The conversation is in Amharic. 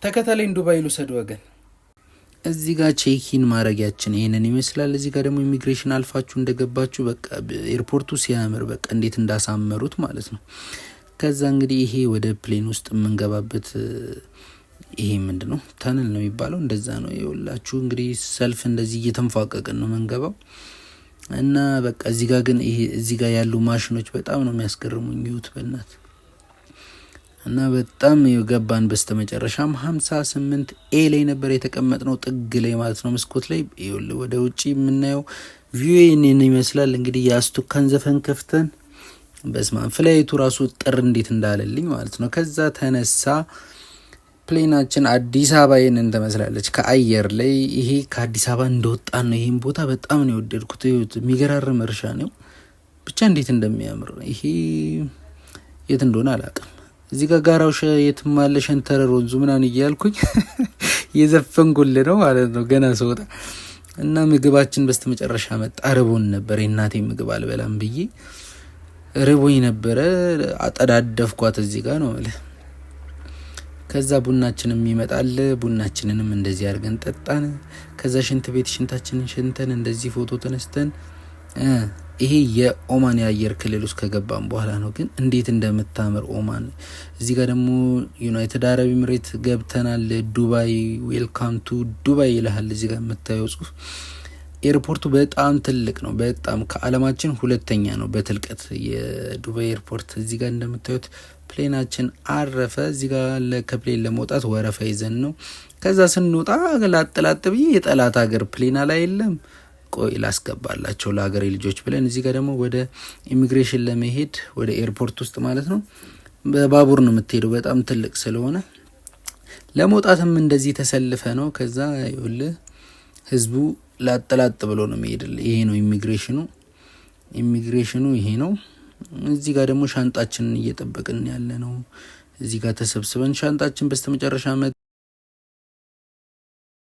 ተከተለኝ ዱባይ ልውሰድ ወገን። እዚህ ጋር ቼኪን ማድረጊያችን ይሄንን ይመስላል። እዚህ ጋር ደግሞ ኢሚግሬሽን አልፋችሁ እንደገባችሁ በቃ ኤርፖርቱ ሲያምር በቃ እንዴት እንዳሳመሩት ማለት ነው። ከዛ እንግዲህ ይሄ ወደ ፕሌን ውስጥ የምንገባበት ይሄ ምንድነው ተነል ነው የሚባለው፣ እንደዛ ነው። ይኸውላችሁ እንግዲህ ሰልፍ እንደዚህ እየተንፏቀቅን ነው መንገባው እና በቃ እዚህ ጋር ግን ይሄ እዚህ ጋር ያሉ ማሽኖች በጣም ነው የሚያስገርሙኝ። ይሁት በእናት እና በጣም የገባን በስተመጨረሻም 58 ኤ ላይ ነበር የተቀመጥነው፣ ጥግ ላይ ማለት ነው፣ መስኮት ላይ። ይኸውልህ ወደ ውጪ የምናየው ቪው ይሄንን ይመስላል። እንግዲህ የአስቱካን ዘፈን ከፍተን በስማን ፍላይቱ ራሱ ጥር እንዴት እንዳለልኝ ማለት ነው። ከዛ ተነሳ ፕሌናችን አዲስ አበባ ይሄንን ተመስላለች ከአየር ላይ። ይሄ ከአዲስ አበባ እንደወጣን ነው። ይሄን ቦታ በጣም ነው የወደድኩት። የሚገራርም እርሻ ነው ብቻ እንዴት እንደሚያምር። ይሄ የት እንደሆነ አላውቅም። እዚህ ጋር ጋራው የትም አለ ሸንተረር ወንዙ ምናምን እያልኩኝ የዘፈንኩል ነው ማለት ነው ገና ስወጣ። እና ምግባችን በስተመጨረሻ መጣ። ርቦን ነበር። የእናቴ ምግብ አልበላም ብዬ ርቦኝ ነበረ። አጠዳደፍኳት እዚህ ጋር ነው ማለት። ከዛ ቡናችንም ይመጣል። ቡናችንንም እንደዚህ አድርገን ጠጣን። ከዛ ሽንት ቤት ሽንታችንን ሸንተን እንደዚህ ፎቶ ተነስተን ይሄ የኦማን የአየር ክልል ውስጥ ከገባን በኋላ ነው ግን እንዴት እንደምታምር ኦማን። እዚህ ጋር ደግሞ ዩናይትድ አረብ ኤምሬት ገብተናል። ዱባይ ዌልካም ቱ ዱባይ ይልሃል እዚህ ጋር የምታየው ጽሁፍ። ኤርፖርቱ በጣም ትልቅ ነው። በጣም ከዓለማችን ሁለተኛ ነው በትልቀት የዱባይ ኤርፖርት። እዚህ ጋር እንደምታዩት ፕሌናችን አረፈ። እዚህ ጋር ከፕሌን ለመውጣት ወረፋ ይዘን ነው። ከዛ ስንወጣ ላጥላጥ ብዬ የጠላት ሀገር ፕሌና ላይ የለም ቆይ ላስገባላቸው ለሀገሬ ልጆች ብለን እዚህ ጋር ደግሞ ወደ ኢሚግሬሽን ለመሄድ ወደ ኤርፖርት ውስጥ ማለት ነው በባቡር ነው የምትሄደው በጣም ትልቅ ስለሆነ። ለመውጣትም እንደዚህ ተሰልፈ ነው። ከዛ ይኸውልህ ህዝቡ ላጥላጥ ብሎ ነው የሚሄድልህ። ይሄ ነው ኢሚግሬሽኑ ይሄ ነው። እዚህ ጋር ደግሞ ሻንጣችንን እየጠበቅን ያለ ነው። እዚህ ጋር ተሰብስበን ሻንጣችን በስተመጨረሻ